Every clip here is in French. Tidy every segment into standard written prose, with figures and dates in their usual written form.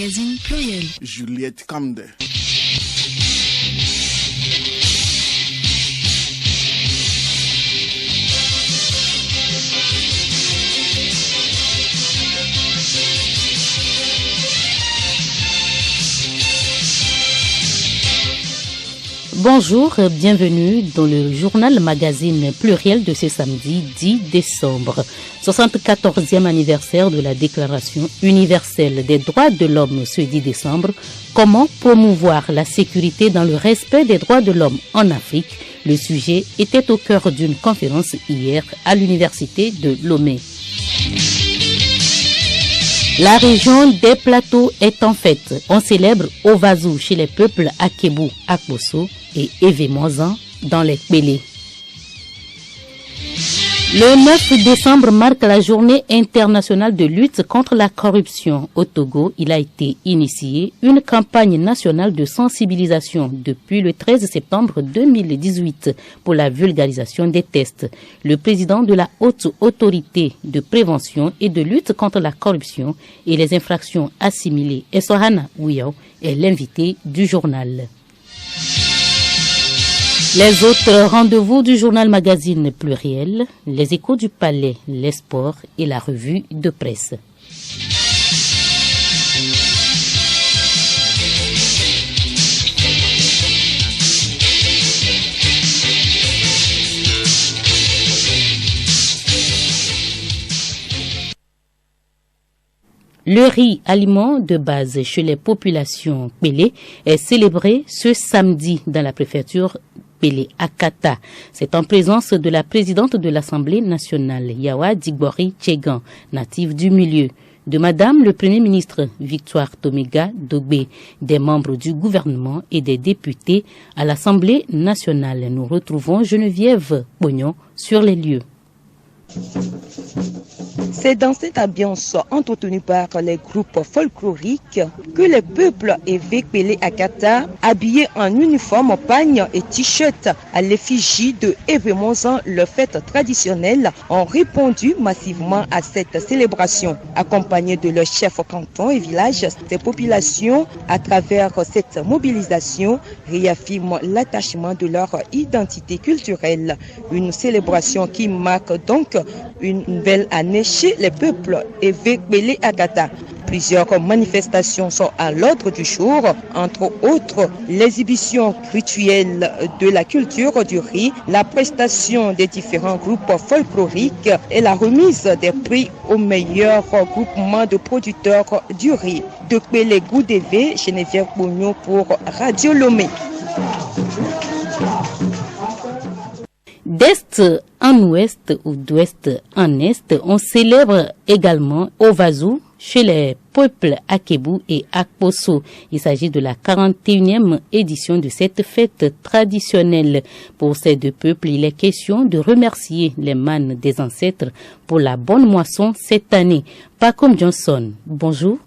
magazine pluriel. Juliette Kamde. Bonjour, bienvenue dans le journal magazine pluriel de ce samedi 10 décembre. 74e anniversaire de la Déclaration universelle des droits de l'homme ce 10 décembre. Comment promouvoir la sécurité dans le respect des droits de l'homme en Afrique? Le sujet était au cœur d'une conférence hier à l'université de Lomé. La région des plateaux est en fête. On célèbre Ovazu chez les peuples Akebu, Akbosso et Evemosan dans les Kpélé. Le 9 décembre marque la journée internationale de lutte contre la corruption. Au Togo, il a été initié une campagne nationale de sensibilisation depuis le 13 septembre 2018 pour la vulgarisation des tests. Le président de la Haute Autorité de prévention et de lutte contre la corruption et les infractions assimilées, Essohana Ouyaw, est l'invité du journal. Les autres rendez-vous du journal magazine pluriel, les échos du palais, les sports et la revue de presse. Le riz, aliment de base chez les populations Kpélé, est célébré ce samedi dans la préfecture Kpélé Akata. C'est en présence de la présidente de l'Assemblée nationale, Yawa Digbori Tchegan, native du milieu, de Madame le Premier ministre Victoire Tomega Dogbe, des membres du gouvernement et des députés à l'Assemblée nationale. Nous retrouvons Geneviève Pognon sur les lieux. C'est dans cette ambiance entretenue par les groupes folkloriques que les peuples Kpélé Akata, habillés en uniforme, pagne et t-shirt à l'effigie de Evemosan, leur fête traditionnelle, ont répondu massivement à cette célébration. Accompagnés de leurs chefs cantons et villages, ces populations, à travers cette mobilisation, réaffirment l'attachement de leur identité culturelle. Une célébration qui marque donc une nouvelle année chez les peuples Kpélé Akata. Plusieurs manifestations sont à l'ordre du jour, entre autres l'exhibition rituelle de la culture du riz, la prestation des différents groupes folkloriques et la remise des prix aux meilleurs groupements de producteurs du riz. De Kpélé Goudévé, Geneviève Pognon pour Radio Lomé. D'est en ouest ou d'ouest en est, on célèbre également Ovazu chez les peuples Akebu et Akbosso. Il s'agit de la 41e édition de cette fête traditionnelle. Pour ces deux peuples, il est question de remercier les mânes des ancêtres pour la bonne moisson cette année. Pacom Johnson, bonjour.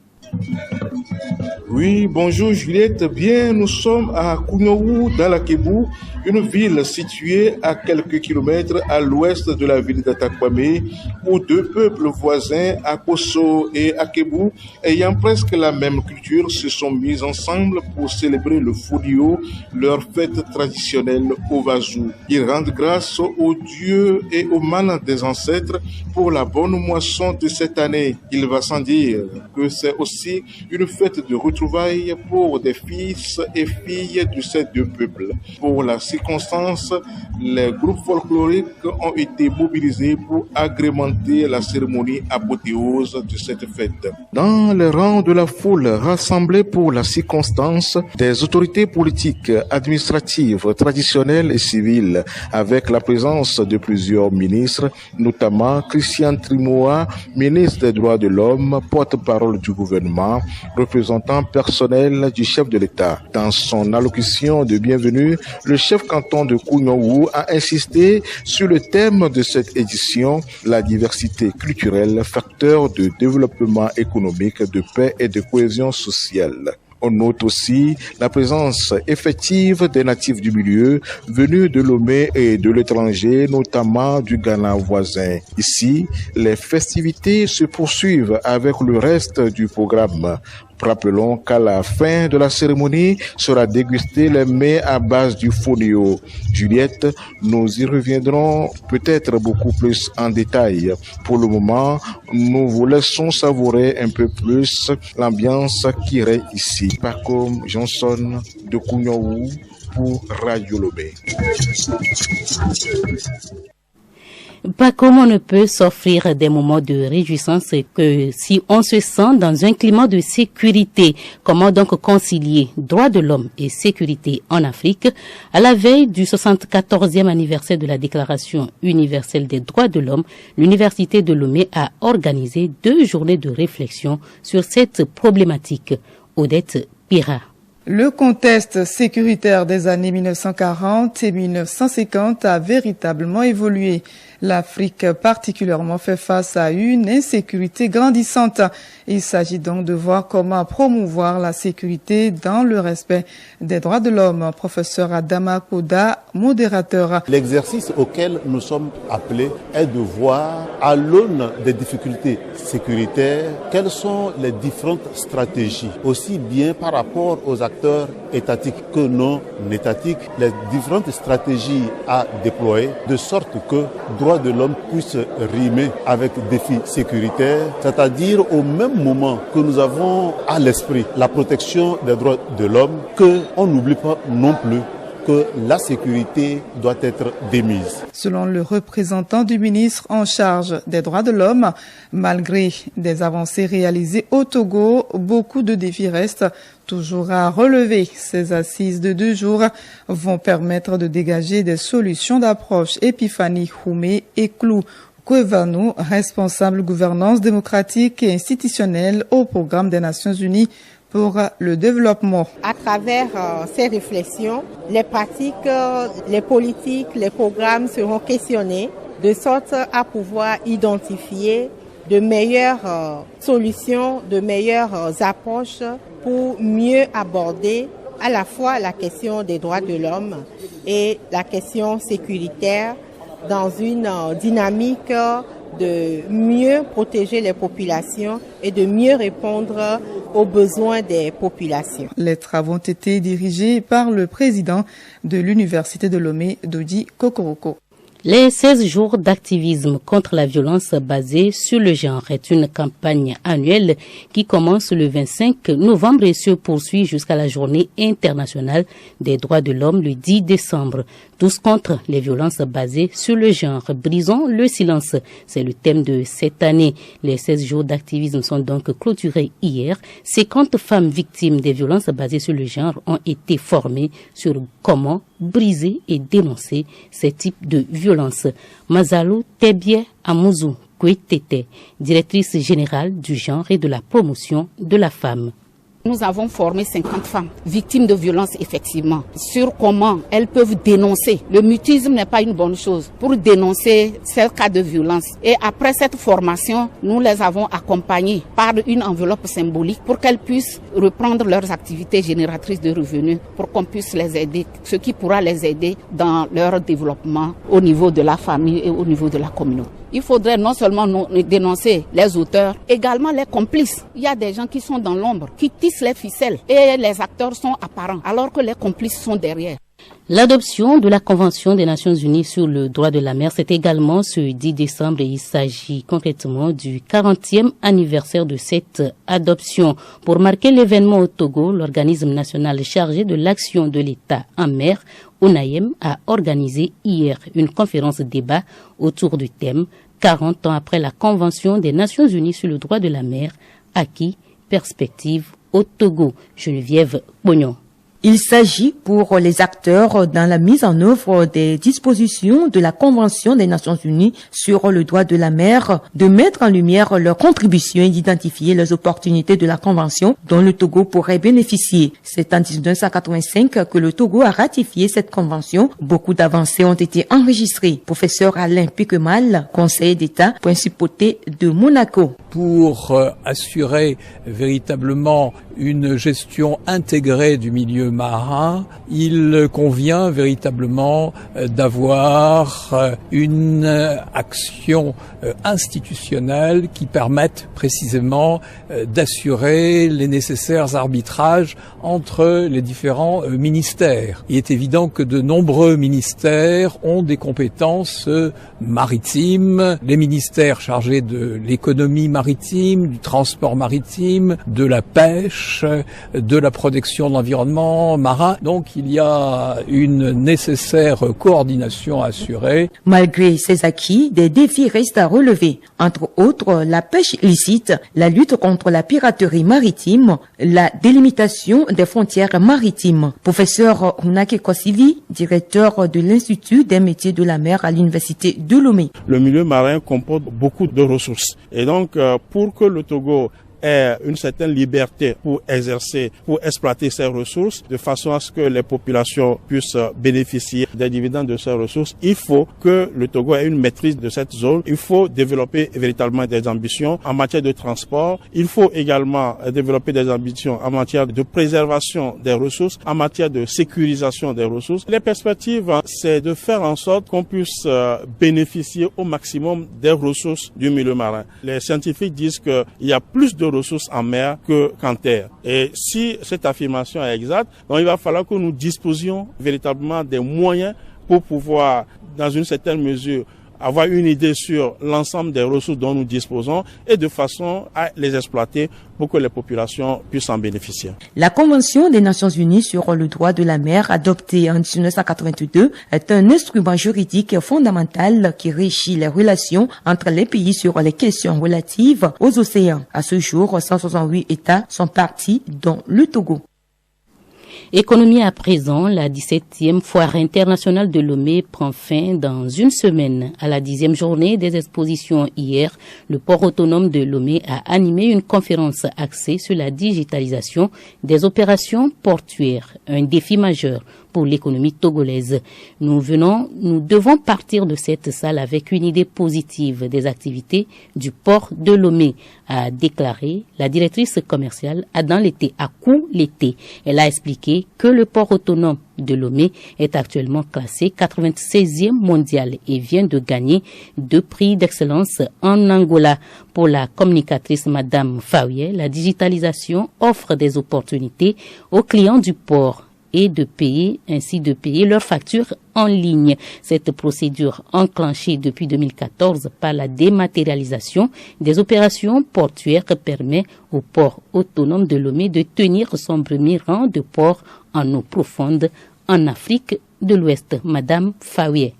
Oui, bonjour Juliette. Bien, nous sommes à Kouniowu, dans l'Akebu, une ville située à quelques kilomètres à l'ouest de la ville d'Atakwame, où deux peuples voisins, Akbosso et Akebu, ayant presque la même culture, se sont mis ensemble pour célébrer le Foudio, leur fête traditionnelle Ovazu. Ils rendent grâce aux dieux et aux mânes des ancêtres pour la bonne moisson de cette année. Il va sans dire que c'est aussi une fête de retrouvailles pour des fils et filles de ces deux peuples. Pour la circonstance, les groupes folkloriques ont été mobilisés pour agrémenter la cérémonie apothéose de cette fête. Dans les rangs de la foule rassemblée pour la circonstance, des autorités politiques, administratives, traditionnelles et civiles, avec la présence de plusieurs ministres, notamment Christian Trimoa, ministre des droits de l'homme, porte-parole du gouvernement, représentant personnel du chef de l'État. Dans son allocution de bienvenue, le chef canton de Kouniowu a insisté sur le thème de cette édition, la diversité culturelle, facteur de développement économique, de paix et de cohésion sociale. On note aussi la présence effective des natifs du milieu venus de Lomé et de l'étranger, notamment du Ghana voisin. Ici, les festivités se poursuivent avec le reste du programme. Rappelons qu'à la fin de la cérémonie sera dégusté les mets à base du fonio. Juliette, nous y reviendrons peut-être beaucoup plus en détail. Pour le moment, nous vous laissons savourer un peu plus l'ambiance qui règne ici. Paco Johnson de Kouniaou pour Radio Lomé. Pas comme on ne peut s'offrir des moments de réjouissance que si on se sent dans un climat de sécurité. Comment donc concilier droits de l'homme et sécurité en Afrique? À la veille du 74e anniversaire de la Déclaration universelle des droits de l'homme, l'Université de Lomé a organisé 2 journées de réflexion sur cette problématique. Odette Pira. Le contexte sécuritaire des années 1940 et 1950 a véritablement évolué. L'Afrique particulièrement fait face à une insécurité grandissante. Il s'agit donc de voir comment promouvoir la sécurité dans le respect des droits de l'homme. Professeur Adama Koda, modérateur. L'exercice auquel nous sommes appelés est de voir, à l'aune des difficultés sécuritaires, quelles sont les différentes stratégies, aussi bien par rapport aux acteurs étatiques que non étatiques, les différentes stratégies à déployer, de sorte que droits de l'homme puissent rimer avec défis sécuritaires, c'est-à-dire au même moment que nous avons à l'esprit la protection des droits de l'homme, qu'on n'oublie pas non plus que la sécurité doit être démise. Selon le représentant du ministre en charge des droits de l'homme, malgré des avancées réalisées au Togo, beaucoup de défis restent toujours à relever. Ces assises de 2 jours vont permettre de dégager des solutions d'approche. Epiphanie Houmé Eklou Kwevano, responsable gouvernance démocratique et institutionnelle au programme des Nations Unies pour le développement. À travers ces réflexions, les pratiques, les politiques, les programmes seront questionnés de sorte à pouvoir identifier de meilleures solutions, de meilleures approches pour mieux aborder à la fois la question des droits de l'homme et la question sécuritaire dans une dynamique de mieux protéger les populations et de mieux répondre aux besoins des populations. Les travaux ont été dirigés par le président de l'Université de Lomé, Dodi Kokoroko. Les 16 jours d'activisme contre la violence basée sur le genre est une campagne annuelle qui commence le 25 novembre et se poursuit jusqu'à la journée internationale des droits de l'homme le 10 décembre. Tous contre les violences basées sur le genre. Brisons le silence. C'est le thème de cette année. Les 16 jours d'activisme sont donc clôturés hier. 50 femmes victimes des violences basées sur le genre ont été formées sur comment briser et dénoncer ces types de violences. Mazalou Tebie Amouzou Kouetete, directrice générale du genre et de la promotion de la femme. Nous avons formé 50 femmes victimes de violences, effectivement, sur comment elles peuvent dénoncer. Le mutisme n'est pas une bonne chose pour dénoncer ces cas de violence. Et après cette formation, nous les avons accompagnées par une enveloppe symbolique pour qu'elles puissent reprendre leurs activités génératrices de revenus, pour qu'on puisse les aider, ce qui pourra les aider dans leur développement au niveau de la famille et au niveau de la communauté. Il faudrait non seulement dénoncer les auteurs, également les complices. Il y a des gens qui sont dans l'ombre, qui tissent les ficelles et les acteurs sont apparents, alors que les complices sont derrière. L'adoption de la Convention des Nations Unies sur le droit de la mer, c'est également ce 10 décembre et il s'agit concrètement du 40e anniversaire de cette adoption. Pour marquer l'événement au Togo, l'organisme national chargé de l'action de l'État en mer, ONAEM, a organisé hier une conférence débat autour du thème 40 ans après la Convention des Nations Unies sur le droit de la mer, acquis, perspective au Togo. Geneviève Pognon. Il s'agit pour les acteurs dans la mise en œuvre des dispositions de la Convention des Nations Unies sur le droit de la mer de mettre en lumière leurs contributions et d'identifier les opportunités de la Convention dont le Togo pourrait bénéficier. C'est en 1985 que le Togo a ratifié cette Convention. Beaucoup d'avancées ont été enregistrées. Professeur Alain Piquemal, conseiller d'État, principauté de Monaco. Pour assurer véritablement une gestion intégrée du milieu marin, il convient véritablement d'avoir une action institutionnelle qui permette précisément d'assurer les nécessaires arbitrages entre les différents ministères. Il est évident que de nombreux ministères ont des compétences maritimes, les ministères chargés de l'économie maritime, du transport maritime, de la pêche, de la protection de l'environnement marin. Donc il y a une nécessaire coordination à assurer. Malgré ces acquis, des défis restent à relever. Entre autres, la pêche illicite, la lutte contre la piraterie maritime, la délimitation des frontières maritimes. Professeur Hunake Kosivi, directeur de l'Institut des métiers de la mer à l'Université de Lomé. Le milieu marin comporte beaucoup de ressources. Et donc, pour que le Togo ait une certaine liberté pour exercer, pour exploiter ces ressources, de façon à ce que les populations puissent bénéficier des dividendes de ces ressources, il faut que le Togo ait une maîtrise de cette zone. Il faut développer véritablement des ambitions en matière de transport. Il faut également développer des ambitions en matière de préservation des ressources, en matière de sécurisation des ressources. Les perspectives, c'est de faire en sorte qu'on puisse bénéficier au maximum des ressources du milieu marin. Les scientifiques disent qu'il y a plus de ressources en mer qu'en terre. Et si cette affirmation est exacte, donc il va falloir que nous disposions véritablement des moyens pour pouvoir, dans une certaine mesure, avoir une idée sur l'ensemble des ressources dont nous disposons et de façon à les exploiter pour que les populations puissent en bénéficier. La Convention des Nations Unies sur le droit de la mer, adoptée en 1982, est un instrument juridique fondamental qui régit les relations entre les pays sur les questions relatives aux océans. À ce jour, 168 États sont partis, dont le Togo. Économie à présent, la 17e foire internationale de Lomé prend fin dans une semaine. À la 10e journée des expositions hier, le port autonome de Lomé a animé une conférence axée sur la digitalisation des opérations portuaires, un défi majeur pour l'économie togolaise. Nous devons partir de cette salle avec une idée positive des activités du port de Lomé, a déclaré la directrice commerciale Adam Lété à Kou-Lété. Elle a expliqué que le port autonome de Lomé est actuellement classé 96e mondial et vient de gagner 2 prix d'excellence en Angola. Pour la communicatrice Madame Faouye, la digitalisation offre des opportunités aux clients du port et de payer leurs factures en ligne. Cette procédure enclenchée depuis 2014 par la dématérialisation des opérations portuaires permet au port autonome de Lomé de tenir son premier rang de port en eau profonde en Afrique de l'Ouest. Madame Faouye.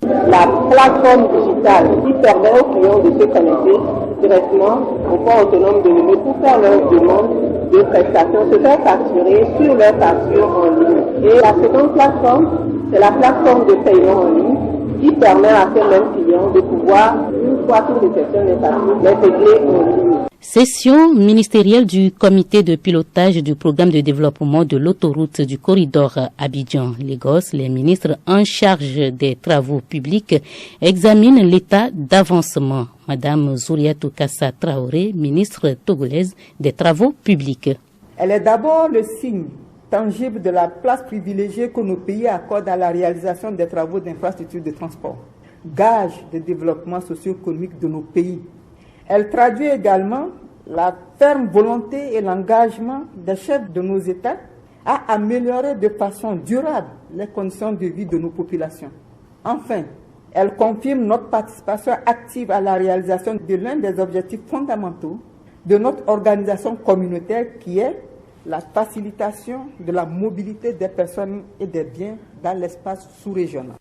La plateforme digitale qui permet aux clients de se connecter directement au port autonome de Lomé pour faire leurs demandes de prestations, se faire facturer sur leur facture en ligne. Et la seconde plateforme, c'est la plateforme de paiement en ligne qui permet à ces mêmes clients de pouvoir, une fois toutes les questions des factures, les régler en ligne. Session ministérielle du comité de pilotage du programme de développement de l'autoroute du corridor Abidjan-Lagos. Les ministres en charge des travaux publics examinent l'état d'avancement. Madame Zouriatou Kassa Traoré, ministre togolaise des travaux publics. Elle est d'abord le signe tangible de la place privilégiée que nos pays accordent à la réalisation des travaux d'infrastructures de transport, gage de développement socio-économique de nos pays. Elle traduit également la ferme volonté et l'engagement des chefs de nos États à améliorer de façon durable les conditions de vie de nos populations. Enfin, elle confirme notre participation active à la réalisation de l'un des objectifs fondamentaux de notre organisation communautaire qui est la facilitation de la mobilité des personnes et des biens dans l'espace sous-régional.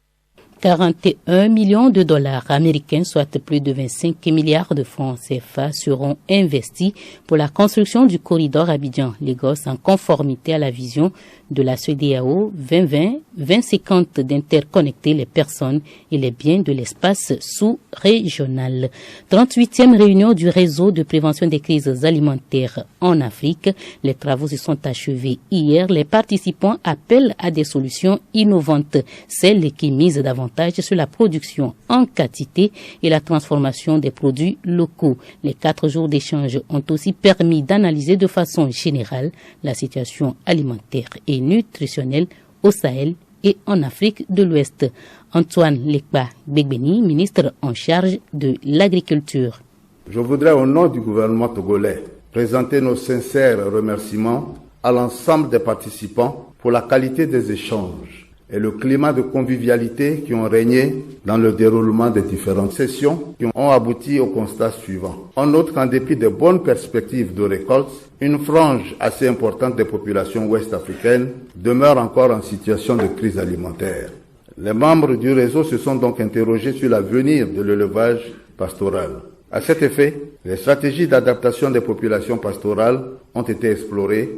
41 millions de dollars américains, soit plus de 25 milliards de francs CFA, seront investis pour la construction du corridor Abidjan-Lagos en conformité à la vision de la CEDEAO 2020-2050 d'interconnecter les personnes et les biens de l'espace sous-régional. 38e réunion du réseau de prévention des crises alimentaires en Afrique. Les travaux se sont achevés hier. Les participants appellent à des solutions innovantes, celles qui misent davantage davantage sur la production en quantité et la transformation des produits locaux. Les 4 jours d'échange ont aussi permis d'analyser de façon générale la situation alimentaire et nutritionnelle au Sahel et en Afrique de l'Ouest. Antoine Lekpa Begbeni, ministre en charge de l'agriculture. Je voudrais au nom du gouvernement togolais présenter nos sincères remerciements à l'ensemble des participants pour la qualité des échanges et le climat de convivialité qui ont régné dans le déroulement des différentes sessions qui ont abouti au constat suivant. On note qu'en dépit de bonnes perspectives de récolte, une frange assez importante des populations ouest-africaines demeure encore en situation de crise alimentaire. Les membres du réseau se sont donc interrogés sur l'avenir de l'élevage pastoral. À cet effet, les stratégies d'adaptation des populations pastorales ont été explorées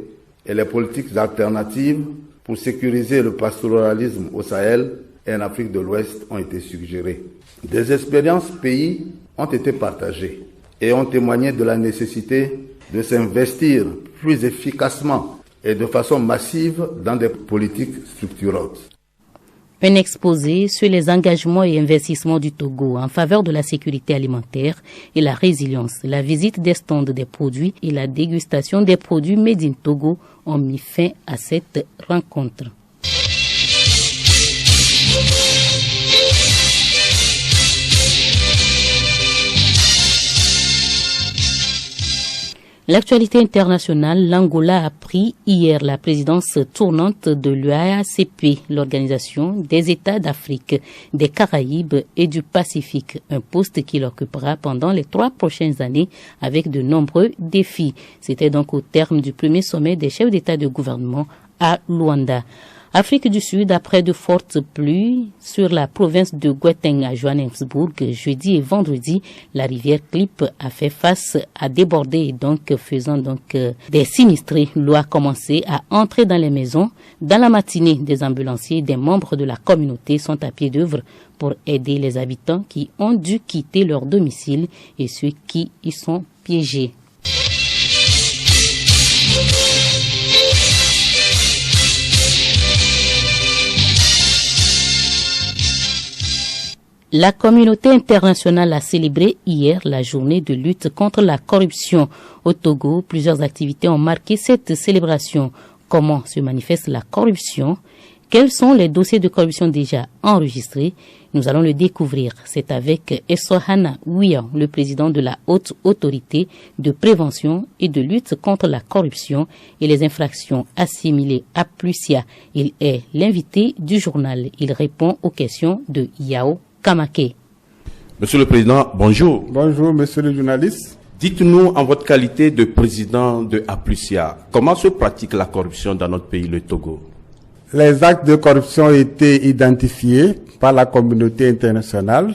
et les politiques alternatives pour sécuriser le pastoralisme au Sahel et en Afrique de l'Ouest ont été suggérées. Des expériences pays ont été partagées et ont témoigné de la nécessité de s'investir plus efficacement et de façon massive dans des politiques structurantes. Un exposé sur les engagements et investissements du Togo en faveur de la sécurité alimentaire et la résilience, la visite des stands des produits et la dégustation des produits made in Togo ont mis fin à cette rencontre. L'actualité internationale, l'Angola a pris hier la présidence tournante de l'UACP, l'Organisation des États d'Afrique, des Caraïbes et du Pacifique, un poste qu'il occupera pendant les 3 prochaines années avec de nombreux défis. C'était donc au terme du premier sommet des chefs d'État et de gouvernement à Luanda. Afrique du Sud, après de fortes pluies sur la province de Gauteng à Johannesburg, jeudi et vendredi, la rivière Klip a fait face à déborder et donc faisant des sinistrés. L'eau a commencé à entrer dans les maisons. Dans la matinée, des ambulanciers et des membres de la communauté sont à pied d'œuvre pour aider les habitants qui ont dû quitter leur domicile et ceux qui y sont piégés. La communauté internationale a célébré hier la journée de lutte contre la corruption. Au Togo, plusieurs activités ont marqué cette célébration. Comment se manifeste la corruption? Quels sont les dossiers de corruption déjà enregistrés? Nous allons le découvrir. C'est avec Essohana Ouya, le président de la Haute Autorité de prévention et de lutte contre la corruption et les infractions assimilées à Plusia. Il est l'invité du journal. Il répond aux questions de Yao Kamake. Monsieur le Président, bonjour. Bonjour, monsieur le journaliste. Dites-nous, en votre qualité de président de Aplusia, comment se pratique la corruption dans notre pays, le Togo? Les actes de corruption ont été identifiés par la communauté internationale.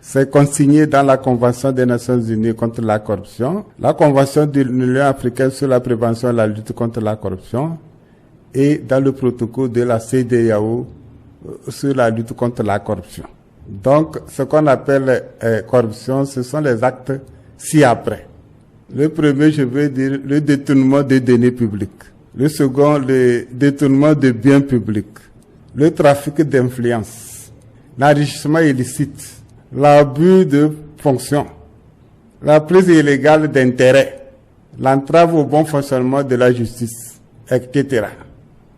C'est consigné dans la Convention des Nations Unies contre la corruption, la Convention de l'Union africaine sur la prévention et la lutte contre la corruption et dans le protocole de la CEDEAO sur la lutte contre la corruption. Donc, ce qu'on appelle corruption, ce sont les actes ci-après. Le premier, je veux dire, le détournement des deniers publics. Le second, le détournement de biens publics. Le trafic d'influence. L'enrichissement illicite. L'abus de fonction. La prise illégale d'intérêt. L'entrave au bon fonctionnement de la justice, etc.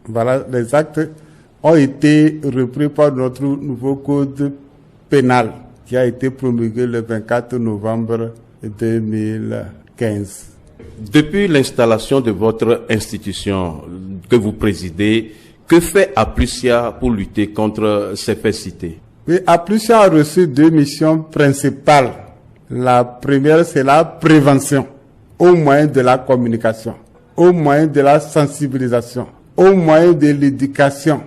Voilà, les actes ont été repris par notre nouveau code pénal qui a été promulgué le 24 novembre 2015. Depuis l'installation de votre institution que vous présidez, que fait Aplusia pour lutter contre ces faits cités? Oui, Aplusia a reçu 2 missions principales. La première, c'est la prévention, au moyen de la communication, au moyen de la sensibilisation, au moyen de l'éducation,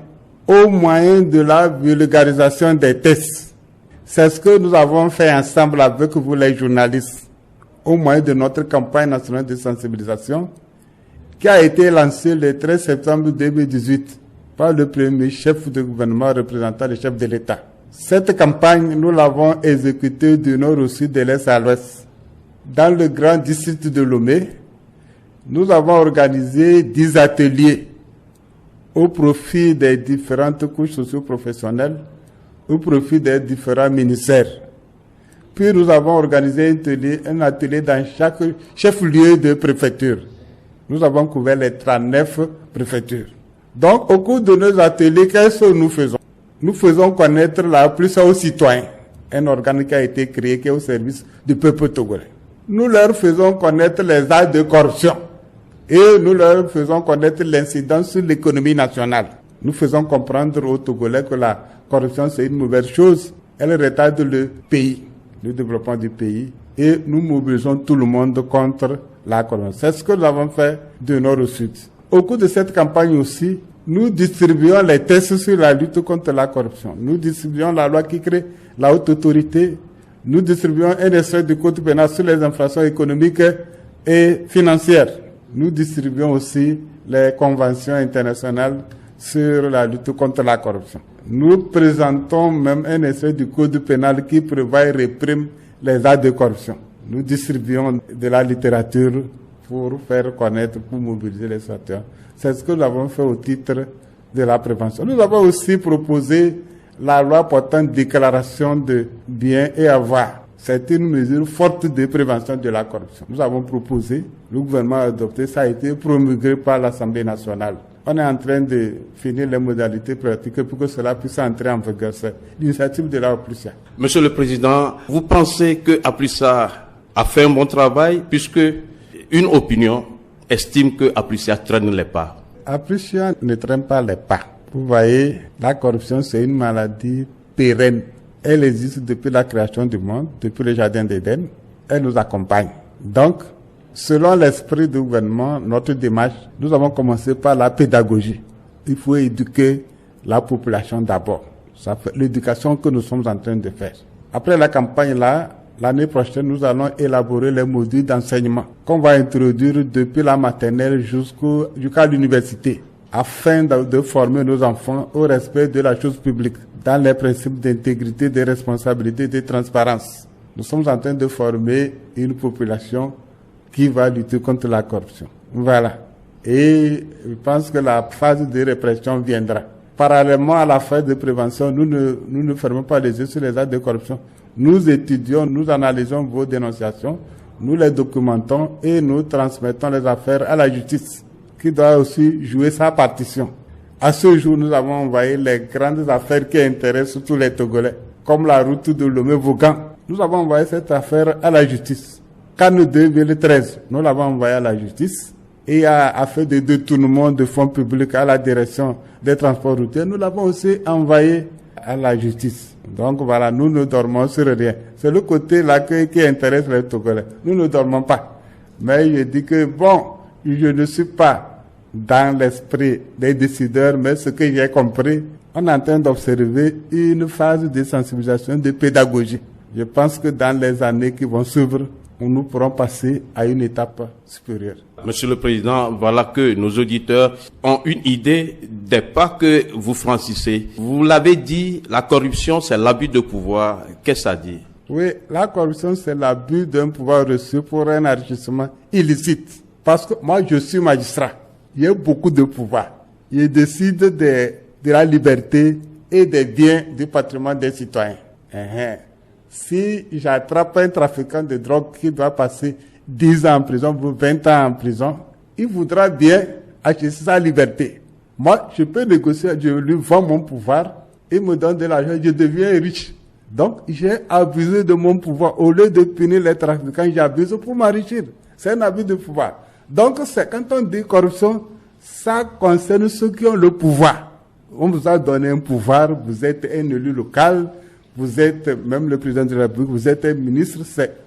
au moyen de la vulgarisation des tests. C'est ce que nous avons fait ensemble avec vous les journalistes, au moyen de notre campagne nationale de sensibilisation, qui a été lancée le 13 septembre 2018 par le premier chef de gouvernement représentant le chef de l'État. Cette campagne, nous l'avons exécutée du nord au sud, de l'est à l'ouest. Dans le grand district de Lomé, nous avons organisé 10 ateliers au profit des différentes couches socio-professionnelles au profit des différents ministères. Puis nous avons organisé un atelier dans chaque chef-lieu de préfecture. Nous avons couvert les 39 préfectures. Donc, au cours de nos ateliers, qu'est-ce que nous faisons? Nous faisons connaître la APRUSA aux citoyens, un organe qui a été créé qui est au service du peuple togolais. Nous leur faisons connaître les actes de corruption et nous leur faisons connaître l'incidence sur l'économie nationale. Nous faisons comprendre aux Togolais que la corruption c'est une mauvaise chose, elle retarde le pays, le développement du pays, et nous mobilisons tout le monde contre la corruption. C'est ce que nous avons fait de nord au sud. Au cours de cette campagne aussi, nous distribuons les tests sur la lutte contre la corruption. Nous distribuons la loi qui crée la haute autorité. Nous distribuons un extrait du code pénal sur les infractions économiques et financières. Nous distribuons aussi les conventions internationales sur la lutte contre la corruption. Nous présentons même un extrait du code pénal qui prévoit et réprime les actes de corruption. Nous distribuons de la littérature pour faire connaître, pour mobiliser les citoyens. C'est ce que nous avons fait au titre de la prévention. Nous avons aussi proposé la loi portant déclaration de biens et avoirs. C'est une mesure forte de prévention de la corruption. Nous avons proposé, le gouvernement a adopté, ça a été promulgué par l'Assemblée nationale. On est en train de finir les modalités pratiques pour que cela puisse entrer en vigueur. C'est l'initiative de la APRUSA. Monsieur le Président, vous pensez que APRUSA a fait un bon travail puisque une opinion estime que APRUSA traîne les pas? APRUSA ne traîne pas les pas. Vous voyez, la corruption c'est une maladie pérenne. Elle existe depuis la création du monde, depuis le jardin d'Éden. Elle nous accompagne. Donc, selon l'esprit du gouvernement, notre démarche, nous avons commencé par la pédagogie. Il faut éduquer la population d'abord. C'est l'éducation que nous sommes en train de faire. Après la campagne là, l'année prochaine, nous allons élaborer les modules d'enseignement qu'on va introduire depuis la maternelle jusqu'à l'université, afin de former nos enfants au respect de la chose publique, dans les principes d'intégrité, de responsabilité, de transparence. Nous sommes en train de former une population qui va lutter contre la corruption. Voilà. Et je pense que la phase de répression viendra. Parallèlement à la phase de prévention, nous ne fermons pas les yeux sur les actes de corruption. Nous étudions, nous analysons vos dénonciations, nous les documentons et nous transmettons les affaires à la justice, qui doit aussi jouer sa partition. À ce jour, nous avons envoyé les grandes affaires qui intéressent tous les Togolais, comme la route de Lomé-Vaugan. Nous avons envoyé cette affaire à la justice. Cannes 2013, nous l'avons envoyé à la justice et à affaire de détournement de fonds publics à la direction des transports routiers, nous l'avons aussi envoyé à la justice. Donc voilà, nous ne dormons sur rien. C'est le côté là qui intéresse les Togolais. Nous ne dormons pas. Mais je dis que bon, je ne suis pas dans l'esprit des décideurs, mais ce que j'ai compris, on est en train d'observer une phase de sensibilisation, de pédagogie. Je pense que dans les années qui vont suivre, nous pourrons passer à une étape supérieure. Monsieur le Président, voilà que nos auditeurs ont une idée des pas que vous franchissez. Vous l'avez dit, la corruption, c'est l'abus de pouvoir. Qu'est-ce que ça dit? Oui, la corruption, c'est l'abus d'un pouvoir reçu pour un enrichissement illicite. Parce que moi, je suis magistrat. Il y a beaucoup de pouvoir. Je décide de la liberté et des biens du patrimoine des citoyens. Si j'attrape un trafiquant de drogue qui doit passer 10 ans en prison, 20 ans en prison, il voudra bien acheter sa liberté. Moi, je peux négocier, je lui vends mon pouvoir, il me donne de l'argent, je deviens riche. Donc, j'ai abusé de mon pouvoir. Au lieu de punir les trafiquants, j'abuse pour m'enrichir. C'est un abus de pouvoir. Donc, quand on dit corruption, ça concerne ceux qui ont le pouvoir. On vous a donné un pouvoir, vous êtes un élu local, vous êtes même le président de la République, vous êtes un ministre,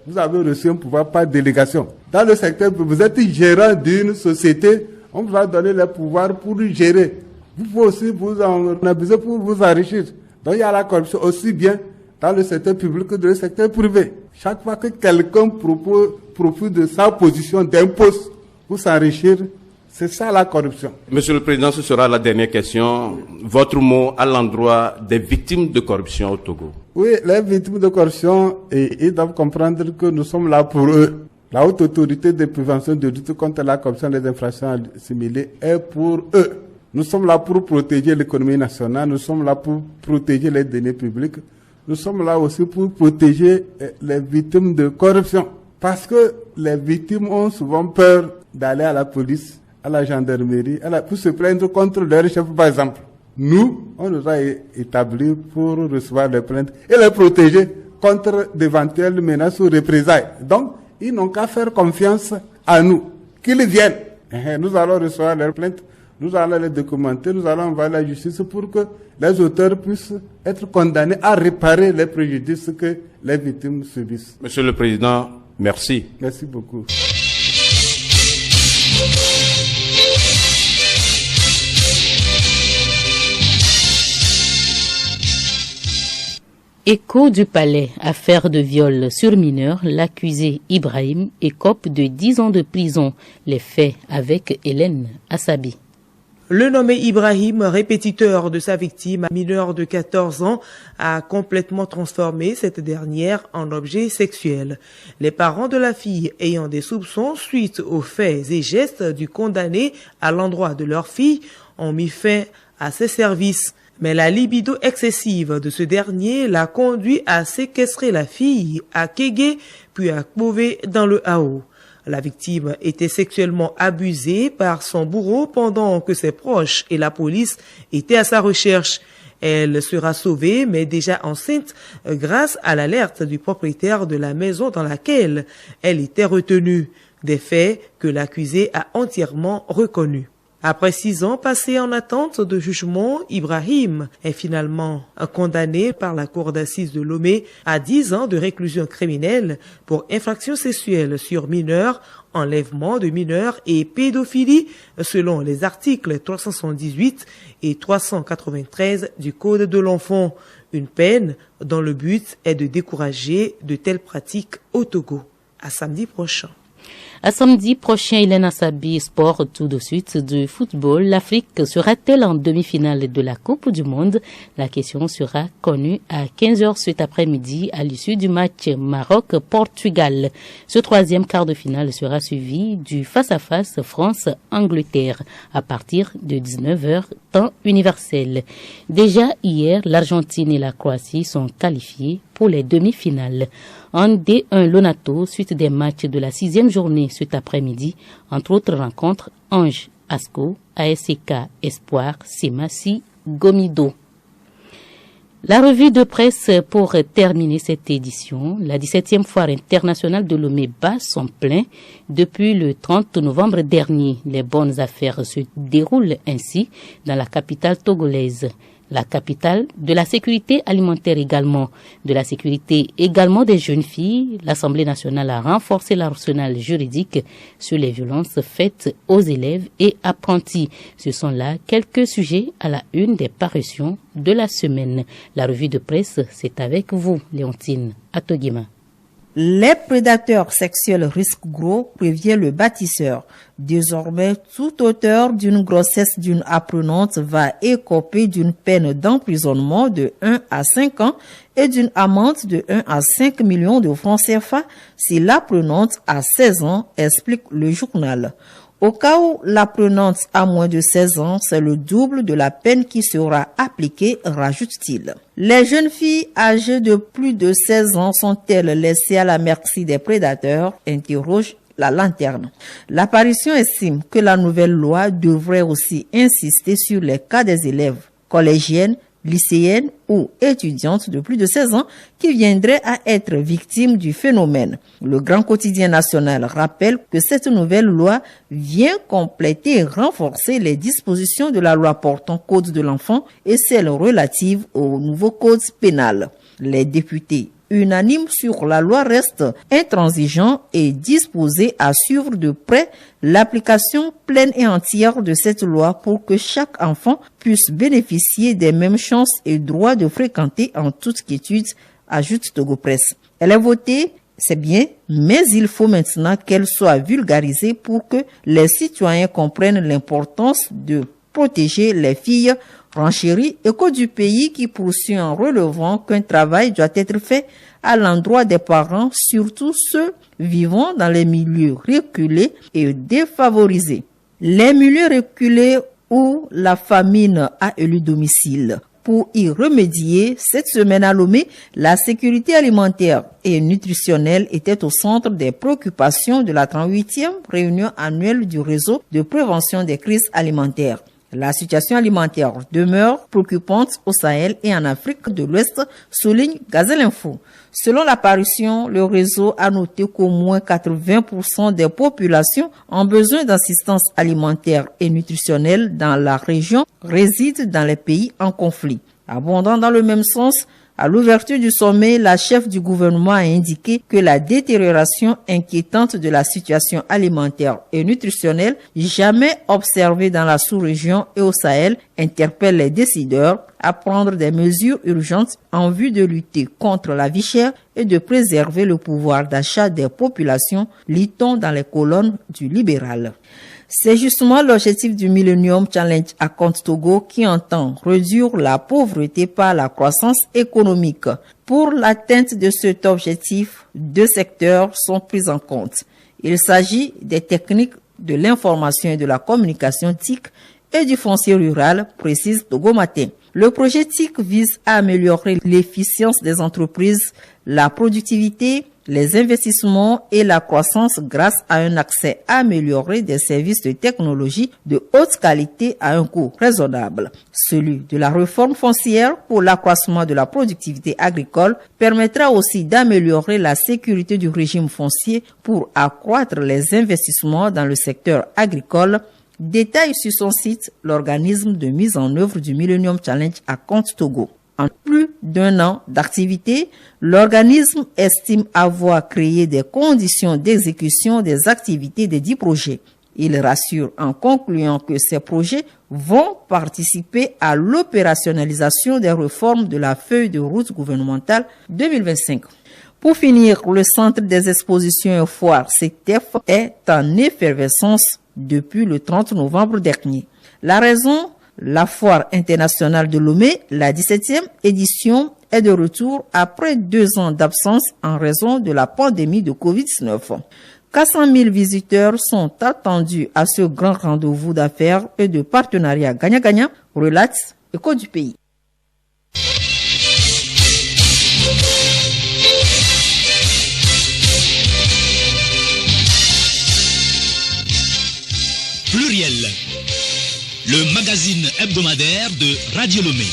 vous avez reçu un pouvoir par délégation. Dans le secteur, vous êtes gérant d'une société, on vous a donné le pouvoir pour gérer. Vous pouvez aussi vous en abuser pour vous enrichir. Donc il y a la corruption aussi bien dans le secteur public que dans le secteur privé. Chaque fois que quelqu'un profite de sa position d'un poste pour s'enrichir, c'est ça la corruption. Monsieur le Président, ce sera la dernière question. Votre mot à l'endroit des victimes de corruption au Togo. Oui, les victimes de corruption, ils doivent comprendre que nous sommes là pour eux. La haute autorité de prévention de lutte contre la corruption et les infractions assimilées est pour eux. Nous sommes là pour protéger l'économie nationale, nous sommes là pour protéger les deniers publics, nous sommes là aussi pour protéger les victimes de corruption. Parce que les victimes ont souvent peur d'aller à la police, à la gendarmerie, pour se plaindre contre leur chef, par exemple. Nous, on nous a établis pour recevoir les plaintes et les protéger contre d'éventuelles menaces ou représailles. Donc, ils n'ont qu'à faire confiance à nous, qu'ils viennent. Nous allons recevoir leurs plaintes, nous allons les documenter, nous allons envoyer la justice pour que les auteurs puissent être condamnés à réparer les préjudices que les victimes subissent. Monsieur le Président, merci. Merci beaucoup. Écho du palais, affaire de viol sur mineur, l'accusé Ibrahim écope de 10 ans de prison. Les faits avec Hélène Assabi. Le nommé Ibrahim, répétiteur de sa victime, mineure de 14 ans, a complètement transformé cette dernière en objet sexuel. Les parents de la fille ayant des soupçons suite aux faits et gestes du condamné à l'endroit de leur fille ont mis fin à ses services. Mais la libido excessive de ce dernier l'a conduit à séquestrer la fille à Kégué, puis à Kbové dans le Hao. La victime était sexuellement abusée par son bourreau pendant que ses proches et la police étaient à sa recherche. Elle sera sauvée, mais déjà enceinte, grâce à l'alerte du propriétaire de la maison dans laquelle elle était retenue. Des faits que l'accusé a entièrement reconnus. Après 6 ans passés en attente de jugement, Ibrahim est finalement condamné par la cour d'assises de Lomé à 10 ans de réclusion criminelle pour infraction sexuelle sur mineurs, enlèvement de mineurs et pédophilie selon les articles 378 et 393 du Code de l'enfant. Une peine dont le but est de décourager de telles pratiques au Togo. À samedi prochain. À samedi prochain, Hélène Assabi, sport tout de suite de football. L'Afrique sera-t-elle en demi-finale de la Coupe du Monde? La question sera connue à 15h cet après-midi à l'issue du match Maroc-Portugal. Ce troisième quart de finale sera suivi du face-à-face France-Angleterre à partir de 19h, temps universel. Déjà hier, l'Argentine et la Croatie sont qualifiées pour les demi-finales. En D1 Lonato, suite des matchs de la 6e journée cet après-midi, entre autres rencontres, Ange Asco, ASK Espoir, Semassi, Gomido. La revue de presse pour terminer cette édition. La 17e foire internationale de Lomé bat son plein depuis le 30 novembre dernier. Les bonnes affaires se déroulent ainsi dans la capitale togolaise. La capitale de la sécurité alimentaire également, de la sécurité également des jeunes filles. L'Assemblée nationale a renforcé l'arsenal juridique sur les violences faites aux élèves et apprentis. Ce sont là quelques sujets à la une des parutions de la semaine. La revue de presse, c'est avec vous, Léontine Atogima. Les prédateurs sexuels risquent gros, prévient le bâtisseur. Désormais, tout auteur d'une grossesse d'une apprenante va écoper d'une peine d'emprisonnement de 1 à 5 ans et d'une amende de 1 à 5 millions de francs CFA si l'apprenante a 16 ans, explique le journal. Au cas où l'apprenante a moins de 16 ans, c'est le double de la peine qui sera appliquée, rajoute-t-il. Les jeunes filles âgées de plus de 16 ans sont-elles laissées à la merci des prédateurs, interroge la lanterne. L'apparition estime que la nouvelle loi devrait aussi insister sur les cas des élèves collégiennes, lycéennes ou étudiantes de plus de 16 ans qui viendraient à être victimes du phénomène. Le Grand Quotidien national rappelle que cette nouvelle loi vient compléter et renforcer les dispositions de la loi portant code de l'enfant et celles relatives au nouveau code pénal. Les députés unanimes sur la loi restent intransigeants et disposés à suivre de près l'application pleine et entière de cette loi pour que chaque enfant puisse bénéficier des mêmes chances et droits de fréquenter en toute quiétude, ajoute Togo Presse. Elle est votée, c'est bien, mais il faut maintenant qu'elle soit vulgarisée pour que les citoyens comprennent l'importance de protéger les filles, renchérit Écho du pays qui poursuit en relevant qu'un travail doit être fait à l'endroit des parents, surtout ceux vivant dans les milieux reculés et défavorisés. Les milieux reculés où la famine a élu domicile. Pour y remédier, cette semaine à Lomé, la sécurité alimentaire et nutritionnelle était au centre des préoccupations de la 38e réunion annuelle du réseau de prévention des crises alimentaires. La situation alimentaire demeure préoccupante au Sahel et en Afrique de l'Ouest, souligne Gazelinfo. Selon l'apparition, le réseau a noté qu'au moins 80% des populations en besoin d'assistance alimentaire et nutritionnelle dans la région résident dans les pays en conflit. Abondant dans le même sens, à l'ouverture du sommet, la chef du gouvernement a indiqué que la détérioration inquiétante de la situation alimentaire et nutritionnelle jamais observée dans la sous-région et au Sahel interpelle les décideurs à prendre des mesures urgentes en vue de lutter contre la vie chère et de préserver le pouvoir d'achat des populations, lit-on dans les colonnes du Libéral. C'est justement l'objectif du Millennium Challenge Account Togo qui entend réduire la pauvreté par la croissance économique. Pour l'atteinte de cet objectif, 2 secteurs sont pris en compte. Il s'agit des techniques de l'information et de la communication TIC et du foncier rural, précise Togo Matin. Le projet TIC vise à améliorer l'efficience des entreprises, la productivité, les investissements et la croissance grâce à un accès amélioré des services de technologie de haute qualité à un coût raisonnable. Celui de la réforme foncière pour l'accroissement de la productivité agricole permettra aussi d'améliorer la sécurité du régime foncier pour accroître les investissements dans le secteur agricole. Détaille sur son site l'organisme de mise en œuvre du Millennium Challenge Account Togo. En plus d'1 an d'activité, l'organisme estime avoir créé des conditions d'exécution des activités des 10 projets. Il rassure en concluant que ces projets vont participer à l'opérationnalisation des réformes de la feuille de route gouvernementale 2025. Pour finir, le centre des expositions et foires CETEF est en effervescence depuis le 30 novembre dernier. La raison, la foire internationale de Lomé, la 17e édition, est de retour après 2 ans d'absence en raison de la pandémie de Covid-19. 400 000 visiteurs sont attendus à ce grand rendez-vous d'affaires et de partenariat gagnant-gagnant, relate Écho du pays. Pluriel, le magazine hebdomadaire de Radio Lomé.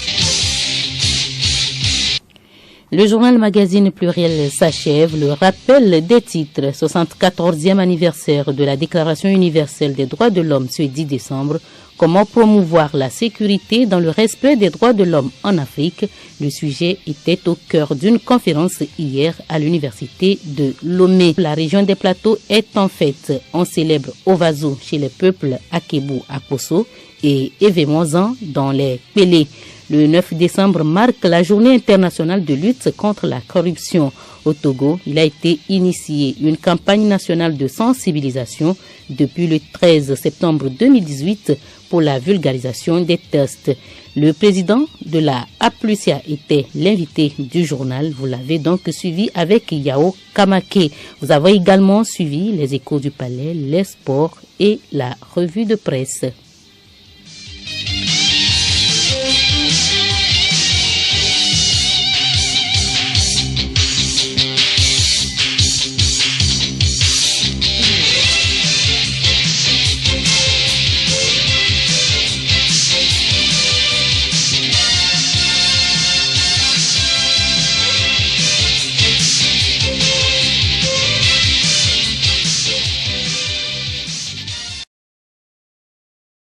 Le journal magazine Pluriel s'achève. Le rappel des titres. 74e anniversaire de la Déclaration universelle des droits de l'homme ce 10 décembre. Comment promouvoir la sécurité dans le respect des droits de l'homme en Afrique? Le sujet était au cœur d'une conférence hier à l'université de Lomé. La région des plateaux est en fête. On célèbre Ovazo chez les peuples Akebu à Kosso et Evemozan dans les Pélé. Le 9 décembre marque la journée internationale de lutte contre la corruption. Au Togo, il a été initié une campagne nationale de sensibilisation depuis le 13 septembre 2018 pour la vulgarisation des tests. Le président de la APLUSIA était l'invité du journal. Vous l'avez donc suivi avec Yao Kamake. Vous avez également suivi les échos du palais, les sports et la revue de presse.